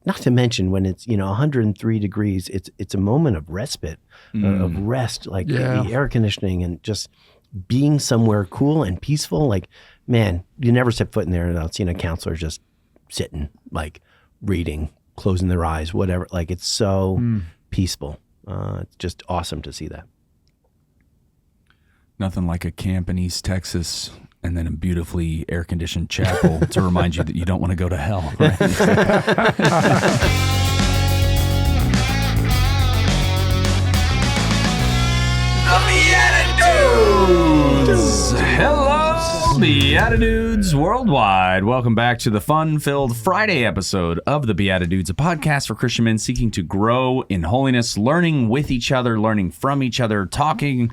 not to mention when it's 103 degrees, it's a moment of respite, of rest, like the air conditioning and just being somewhere cool and peaceful. Like, man, you never step foot in there without seeing a counselor just sitting, like reading, closing their eyes, whatever. Like, it's so peaceful. It's just awesome to see that. Nothing like a camp in East Texas and then a beautifully air-conditioned chapel to remind you that you don't want to go to hell. Right? BeatiDudes! Hello, BeatiDudes worldwide. Welcome back to the fun-filled Friday episode of the BeatiDudes, a podcast for Christian men seeking to grow in holiness, learning with each other, learning from each other, talking,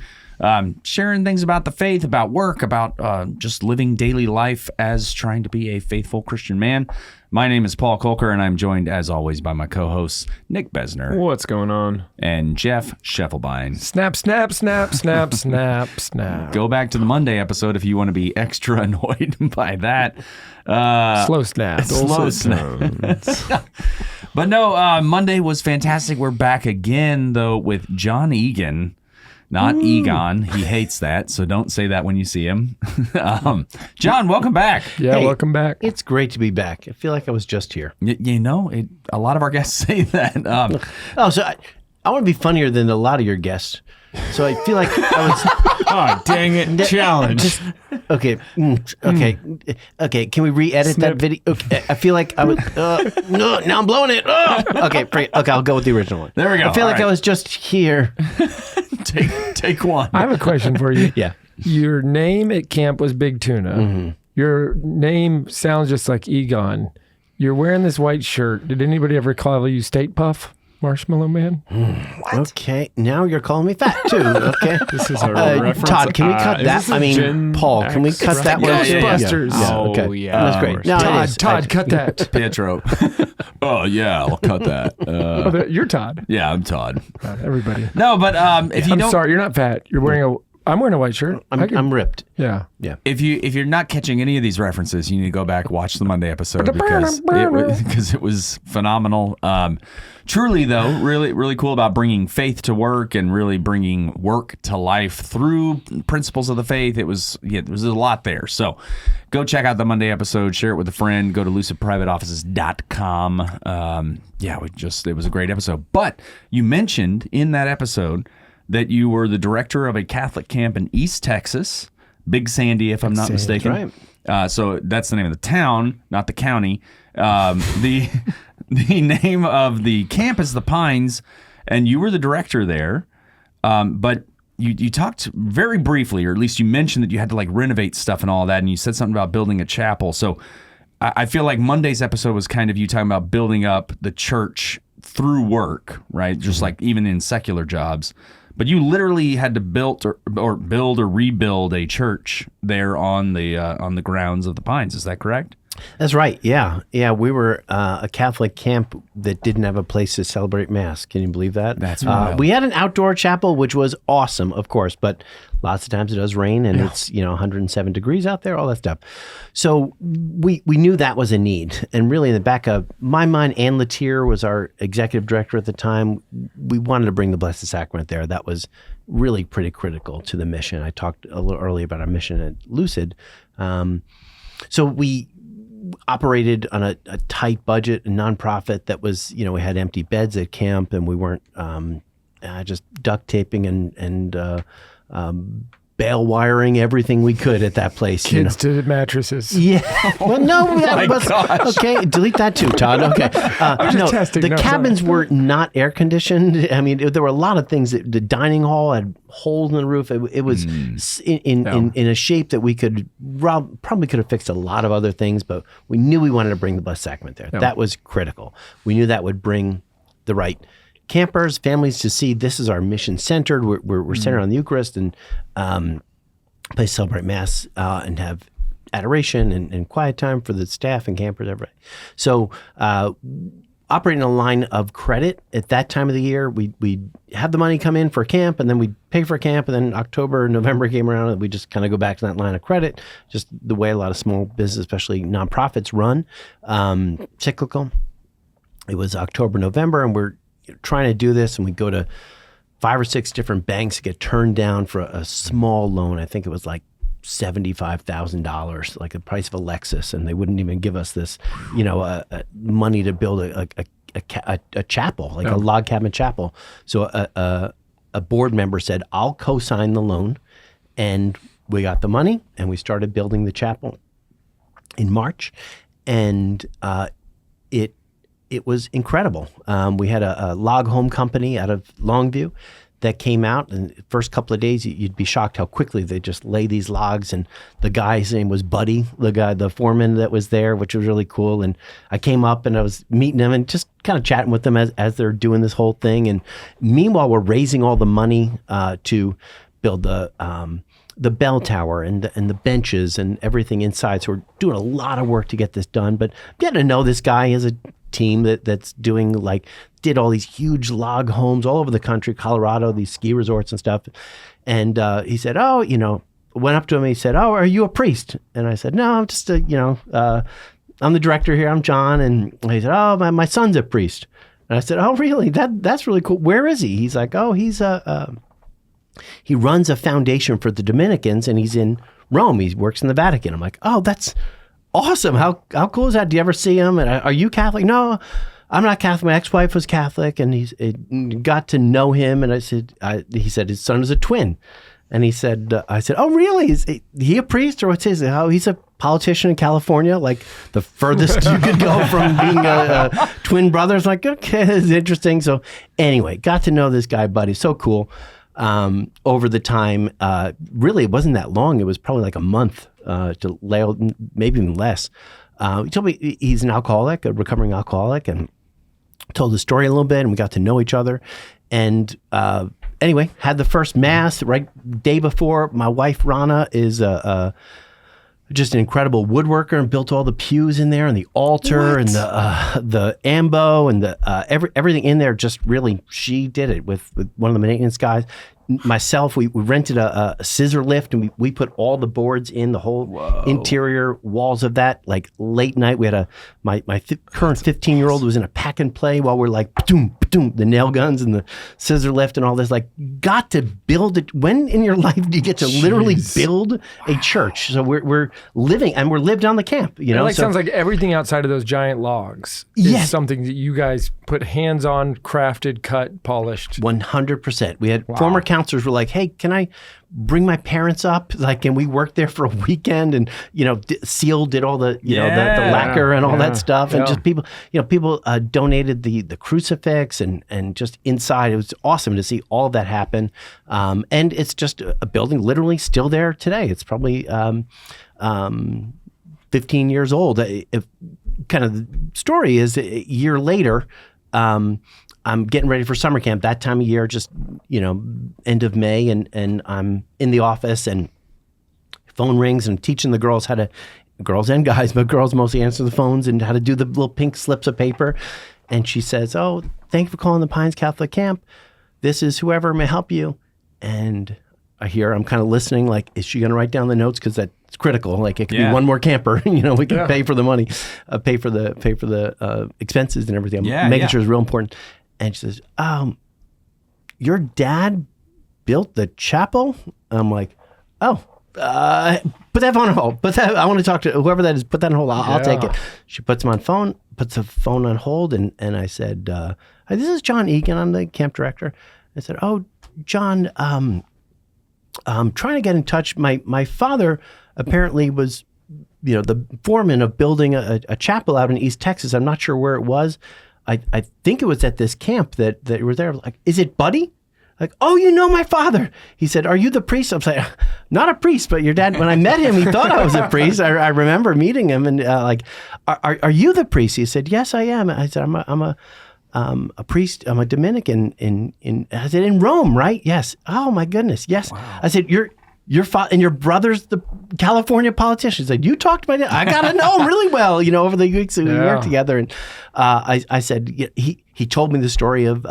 sharing things about the faith, about work, about just living daily life as trying to be a faithful Christian man. My name is Paul Kolker, and I'm joined, as always, by my co-hosts, Nick Bezner. What's going on? And Jeff Schiefelbein. Snap, snap, snap, snap, snap, snap. Go back to the Monday episode if you want to be extra annoyed by that. Slow snap. Slow snap. But no, Monday was fantastic. We're back again, though, with John Egan. Not Egon. He hates that, so don't say that when you see him. John, welcome back. Yeah, welcome back. It's great to be back. I feel like I was just here. A lot of our guests say that. So I want to be funnier than a lot of your guests. So I feel like I was... Oh, dang it. Challenge. Okay. Can we re-edit that video? Okay. I feel like I was... no, now I'm blowing it. Okay, I'll go with the original one. There we go. I feel like I was just here. Take one. I have a question for you. Yeah. Your name at camp was Big Tuna. Mm-hmm. Your name sounds just like Egon. You're wearing this white shirt. Did anybody ever call you State Puff, Marshmallow Man? What? Okay, now you're calling me fat too. Okay. This is a reference. Todd, can we cut that? I mean, Paul, can we cut that one? Ghostbusters. Yeah. Okay. Oh, yeah. That's great. No, Todd, cut that. Pietro. Oh, yeah, I'll cut that. You're Todd. Yeah, I'm Todd. Everybody. No, but if you don't... I'm sorry, you're not fat. You're wearing I'm wearing a white shirt. I'm ripped. Yeah. If you're not catching any of these references, you need to go back, watch the Monday episode because it was phenomenal. Truly, though, really, really cool about bringing faith to work and really bringing work to life through principles of the faith. It was a lot there. So go check out the Monday episode, share it with a friend, go to lucidprivateoffices.com. It was a great episode. But you mentioned in that episode that you were the director of a Catholic camp in East Texas, Big Sandy, if I'm not mistaken. That's right. So that's the name of the town, not the county. The name of the camp is the Pines, and you were the director there. But you talked very briefly, or at least you mentioned that you had to renovate stuff and all that, and you said something about building a chapel. So I feel like Monday's episode was kind of you talking about building up the church through work, right? Just like even in secular jobs. But you literally had to build or rebuild a church there on the grounds of the Pines. Is that correct? That's right. Yeah. We were a Catholic camp that didn't have a place to celebrate Mass. Can you believe that? That's wild. We had an outdoor chapel, which was awesome, of course, but lots of times it does rain and it's 107 degrees out there, all that stuff. So we knew that was a need. And really in the back of my mind, Ann Latier was our executive director at the time. We wanted to bring the Blessed Sacrament there. That was really pretty critical to the mission. I talked a little earlier about our mission at Lucid. So we operated on a tight budget, a nonprofit that was, we had empty beds at camp and we weren't just duct taping and bail wiring everything we could at that place. Kids to mattresses. Yeah. Well, no. Okay, delete that too, Todd. Okay. I'm just testing. The cabins were not air conditioned. I mean, there were a lot of things. The dining hall had holes in the roof. It was in a shape that we probably could have fixed a lot of other things, but we knew we wanted to bring the Blessed Sacrament there. That was critical. We knew that would bring the right campers, families to see this is our mission centered. We're centered on the Eucharist and place to celebrate Mass and have adoration and quiet time for the staff and campers, everybody. So operating a line of credit at that time of the year, we have the money come in for camp and then we pay for camp, and then October, November came around and we just kind of go back to that line of credit, just the way a lot of small business, especially nonprofits, run, cyclical. it was October, November, and we're trying to do this, and we go to 5 or 6 different banks to get turned down for a small loan. I think it was like $75,000, like the price of a Lexus, and they wouldn't even give us this, money to build a chapel, like a log cabin chapel. So a board member said, "I'll co-sign the loan," and we got the money, and we started building the chapel in March, and it was incredible. We had a log home company out of Longview that came out, and the first couple of days you'd be shocked how quickly they just lay these logs. And the guy's name was Buddy, the foreman that was there, which was really cool. And I came up and I was meeting them and just kind of chatting with them as they're doing this whole thing. And meanwhile, we're raising all the money to build the bell tower and the benches and everything inside. So we're doing a lot of work to get this done. But getting to know this guy as a team that's doing did all these huge log homes all over the country, Colorado, these ski resorts and stuff. And he said, went up to him and he said, "Oh, are you a priest?" And I said, "No, I'm just I'm the director here. I'm John." And he said, "Oh, my son's a priest." And I said, "Oh, really? That's really cool. Where is he?" He's like, "Oh, he runs a foundation for the Dominicans, and he's in Rome. He works in the Vatican." I'm like, "Oh, that's awesome. How cool is that? Do you ever see him? And are you Catholic?" "No, I'm not Catholic. My ex-wife was Catholic." And he got to know him. And he said his son is a twin. And he said, I said, "Oh, really? Is he a priest, or what's his?" "Oh, he's a politician in California, like the furthest you could go from being a twin brothers." Like, okay, it's interesting. So anyway, got to know this guy, Buddy. So cool. Over the time, really, it wasn't that long. It was probably like a month to lay out, maybe even less. He told me he's an alcoholic, a recovering alcoholic, and told the story a little bit, and we got to know each other. And anyway, had the first mass right day before. My wife Rana is just an incredible woodworker and built all the pews in there and the altar and the ambo and everything in there. Just really, she did it with one of the maintenance guys. Myself, we rented a scissor lift, and we put all the boards in the whole interior walls of that. Like late night, we had my current 15-year-old was in a pack and play while we're like the nail guns and the scissor lift and all this. Like, got to build it. When in your life do you get to literally build a church? So we're living, and we're lived on the camp. Sounds like everything outside of those giant logs is something that you guys put hands on, crafted, cut, polished. 100%. We had former counselors were like, "Hey, can I bring my parents up? Like, can we work there for a weekend?" And Seal did all the the lacquer and all that stuff, and just people donated the crucifix and just inside. It was awesome to see all of that happen. And it's just a building literally still there today. It's probably 15 years old. Kind of the story is a year later. I'm getting ready for summer camp that time of year, just, end of May, and I'm in the office and phone rings, and teaching the girls girls and guys, but girls mostly answer the phones, and how to do the little pink slips of paper. And she says, "Oh, thank you for calling the Pines Catholic Camp. This is whoever may help you." And I'm kind of listening, like, is she going to write down the notes? Because that's critical. Like, it could be one more camper. We can pay for the money, pay for the expenses and everything. Making sure it's real important. And she says, "Your dad built the chapel?" I'm like, "Oh, put that phone on hold. I want to talk to whoever that is. Put that on hold. I'll take it." She puts the phone on hold, and I said, "Hi, this is John Egan. I'm the camp director." I said, "Oh, John, I'm trying to get in touch. My father apparently was, the foreman of building a chapel out in East Texas. I'm not sure where it was. I think it was at this camp that you were there." I was like, "Is it Buddy?" Like, "Oh, my father." He said, "Are you the priest?" I was like, "Not a priest, but your dad." When I met him, he thought I was a priest. I remember meeting him, and are you the priest?" He said, "Yes, I am." I said, I'm a priest. I'm a Dominican I said, "In Rome, right?" "Yes." "Oh my goodness, yes." Wow. I said, Your father and your brother's the California politician." He said, "You talked to my dad?" "I got to know him really well, over the weeks that we worked together." And I said, he told me the story of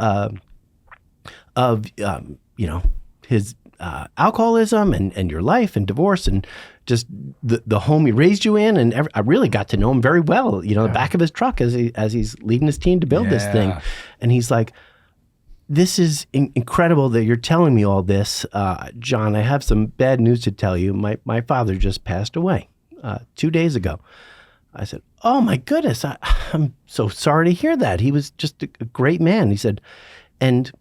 his alcoholism and your life and divorce and just the home he raised you in. And I really got to know him very well, the back of his truck as he's leading his team to build this thing. And he's like, this is incredible that you're telling me all this. John, I have some bad news to tell you. My father just passed away 2 days ago. I said, oh my goodness, I'm so sorry to hear that. He was just a great man. He said, and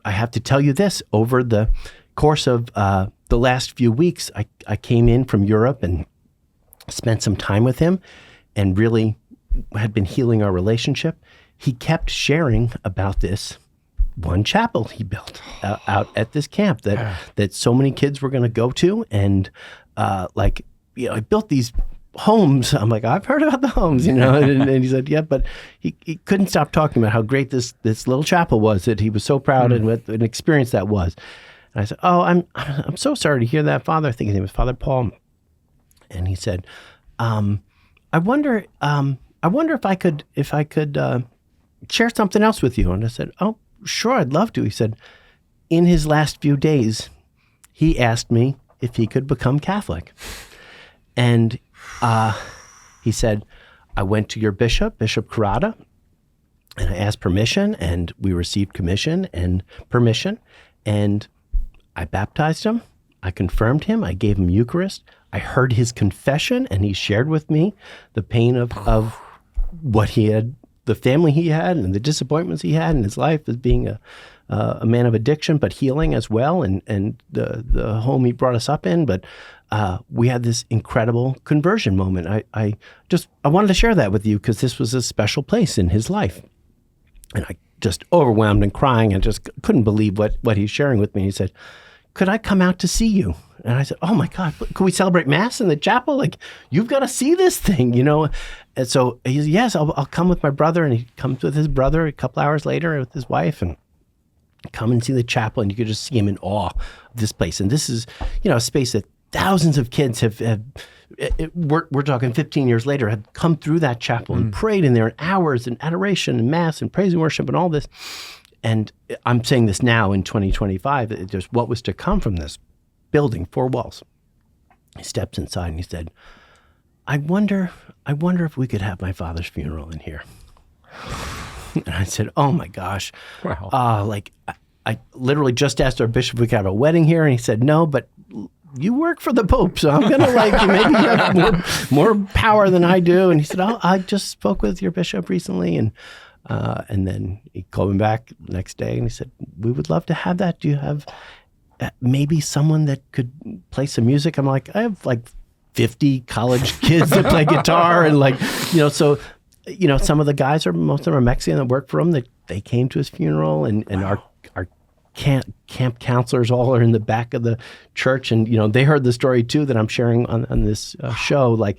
I have to tell you this, over the course of the last few weeks, I came in from Europe and spent some time with him and really had been healing our relationship. He kept sharing about this one chapel he built out at this camp that so many kids were going to go to. And I built these homes. I'm like, I've heard about the homes, and he said, yeah, but he couldn't stop talking about how great this little chapel was, that he was so proud and what an experience that was. And I said, oh, I'm so sorry to hear that, Father. I think his name was Father Paul. And he said, I wonder if I could share something else with you. And I said, oh, sure, I'd love to. He said, in his last few days, he asked me if he could become Catholic. And he said, I went to your Bishop Carrata, and I asked permission, and we received commission and permission, and I baptized him. I confirmed him. I gave him Eucharist. I heard his confession, and he shared with me the pain of what he had, the family he had, and the disappointments he had in his life as being a man of addiction, but healing as well, and the home he brought us up in. But we had this incredible conversion moment. I wanted to share that with you because this was a special place in his life. And I just overwhelmed and crying and just couldn't believe what he's sharing with me. He said, could I come out to see you? And I said, oh my God, could we celebrate Mass in the chapel? Like, you've got to see this thing, And so he said, yes, I'll come with my brother. And he comes with his brother a couple hours later with his wife and come and see the chapel. And you could just see him in awe of this place. And this is, a space that thousands of kids we're talking 15 years later, have come through that chapel and prayed in there in hours and adoration and Mass and praise and worship and all this. And I'm saying this now in 2025, just what was to come from this building, 4 walls. He steps inside and he said, I wonder if we could have my father's funeral in here. And I said, oh my gosh. Wow. I literally just asked our bishop if we could have a wedding here. And he said, no, but you work for the Pope, so I'm going to maybe you have more power than I do. And he said, oh, I just spoke with your bishop recently. And then he called me back the next day and he said, we would love to have that. Do you have maybe someone that could play some music? I'm like, I have 50 college kids that play guitar. And so some of the guys most of them are Mexican that work for him. They came to his funeral and our camp counselors all are in the back of the church. And, they heard the story too that I'm sharing on this show. So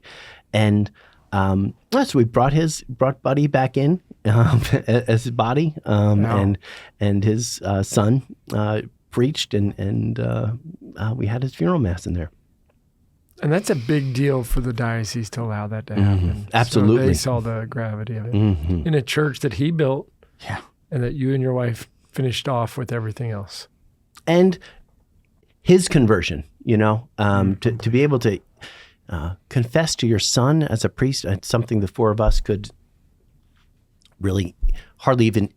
we brought Buddy back in as his body, and his son preached, and we had his funeral Mass in there. And that's a big deal for the diocese to allow that to happen. Absolutely. So they saw the gravity of it in a church that he built, and that you and your wife finished off with everything else. And his conversion, to be able to confess to your son as a priest, something the 4 of us could really hardly even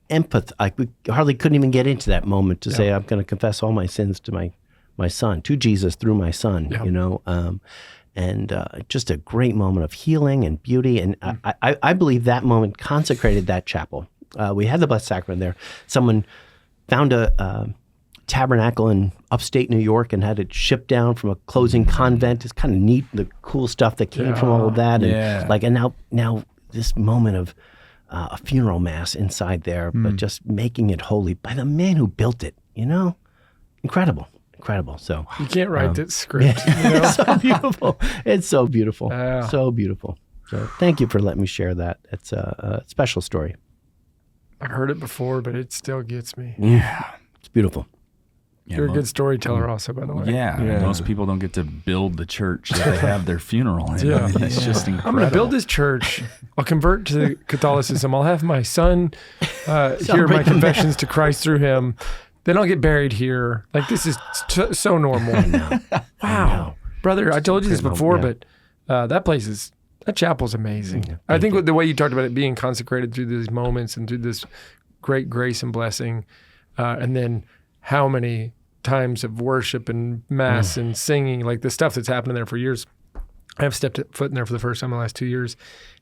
we hardly couldn't even get into that moment to say, I'm going to confess all my sins to my son, to Jesus through my son, just a great moment of healing and beauty. And I believe that moment consecrated that chapel. We had the Blessed Sacrament there. Someone found a tabernacle in upstate New York and had it shipped down from a closing convent. It's kind of neat, the cool stuff that came from all of that. And and now this moment of a funeral Mass inside there, but just making it holy by the man who built it, incredible. So you can't write that script. It's so beautiful. It's so beautiful. So beautiful. So thank you for letting me share that. It's a special story. I've heard it before, but it still gets me. Yeah, it's beautiful. You're a good storyteller also, by the way. Yeah. Most people don't get to build the church that they have their funeral in. Yeah. It's just incredible. I'm going to build this church. I'll convert to Catholicism. I'll have my son hear my confessions to Christ through him. Then I'll get buried here. Like, this is so normal. Wow. Brother, I told you this before, but that chapel's amazing. I think with the way you talked about it being consecrated through these moments and through this great grace and blessing, and then how many times of worship and mass and singing, like the stuff that's happened in there for years. I've stepped foot in there for the first time in the last 2 years.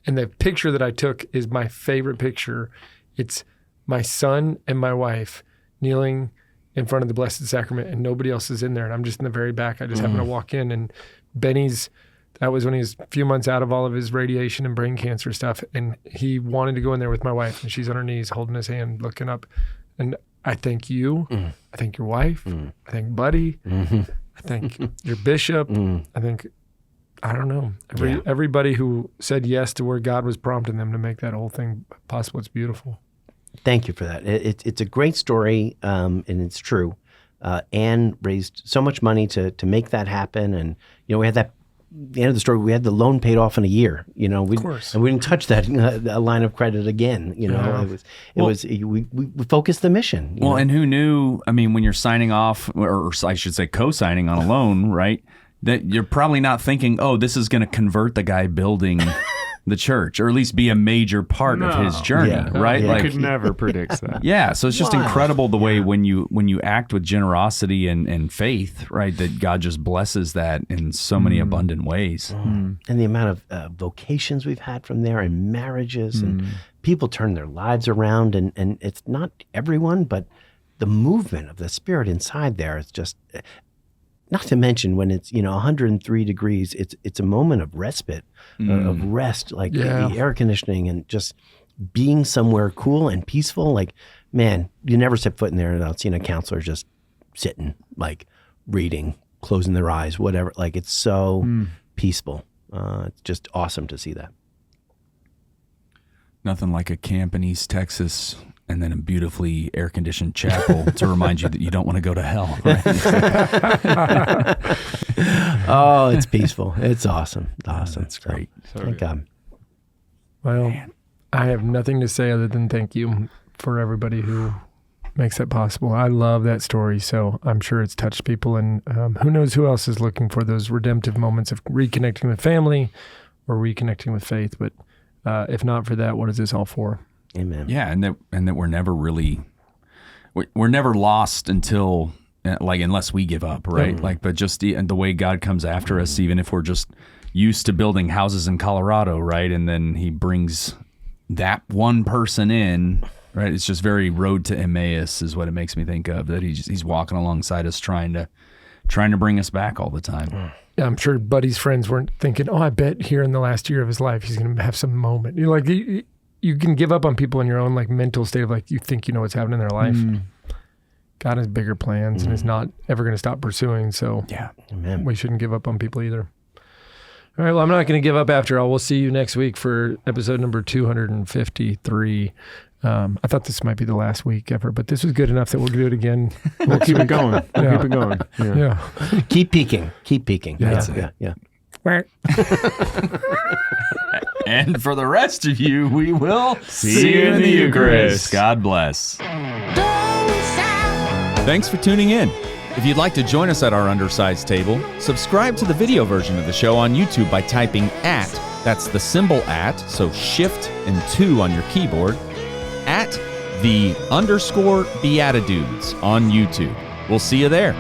And the picture that I took is my favorite picture. It's my son and my wife kneeling in front of the Blessed Sacrament, and nobody else is in there. And I'm just in the very back. I just happen to walk in, and that was when he was a few months out of all of his radiation and brain cancer stuff. And he wanted to go in there with my wife, and she's on her knees holding his hand, looking up. And I thank you. I thank your wife. I thank Buddy. I thank your bishop. I think, I don't know, everybody who said yes to where God was prompting them to make that whole thing possible. It's beautiful. Thank you for that. It's a great story, and it's true. Anne raised so much money to make that happen, and we had that. The end of the story, we had the loan paid off in a year. Of course, and we didn't touch that line of credit again. We focused the mission. And who knew? I mean, when you're signing off, or I should say, co-signing on a loan, right? That you're probably not thinking, oh, this is going to convert the guy building the church, or at least be a major part of his journey, right? You could never predict that. Yeah, so it's just incredible the way when you act with generosity and faith, right, that God just blesses that in so many abundant ways. And the amount of vocations we've had from there, and marriages, and people turn their lives around, and it's not everyone, but the movement of the Spirit inside there is just... Not to mention when it's 103 degrees, it's a moment of respite, of rest, like the air conditioning and just being somewhere cool and peaceful. Like, man, you never step foot in there without seeing a counselor just sitting, like reading, closing their eyes, whatever. Like, it's so peaceful. It's just awesome to see that. Nothing like a camp in East Texas and then a beautifully air-conditioned chapel to remind you that you don't want to go to hell. Right? Oh, it's peaceful. It's awesome. Awesome. That's great. Thank God. Well, I have nothing to say other than thank you for everybody who makes that possible. I love that story, so I'm sure it's touched people, and who knows who else is looking for those redemptive moments of reconnecting with family or reconnecting with faith. But if not for that, what is this all for? Amen. Yeah, and that we're never really, we're never lost until, like, unless we give up, right? Like, but just the way God comes after us, even if we're just used to building houses in Colorado, right? And then He brings that one person in, right? It's just very road to Emmaus is what it makes me think of. That He's walking alongside us, trying to bring us back all the time. Yeah, I'm sure Buddy's friends weren't thinking, oh, I bet here in the last year of his life he's going to have some moment. You're like, you can give up on people in your own like mental state of like you think you know what's happening in their life. God has bigger plans and is not ever going to stop pursuing. So Amen. We shouldn't give up on people either. All right, well, I'm not going to give up after all. We'll see you next week for episode number 253. I thought this might be the last week ever, but this was good enough that we'll do it again. We'll keep it going. We'll keep it going. Yeah. Keep peeking. Keep peeking. Yeah. And for the rest of you, we will see you in the Eucharist. God bless. Thanks for tuning in. If you'd like to join us at our undersized table, subscribe to the video version of the show on YouTube by typing @ that's the symbol @, so shift and 2 on your keyboard, @ the _ BeatiDudes on YouTube. We'll see you there.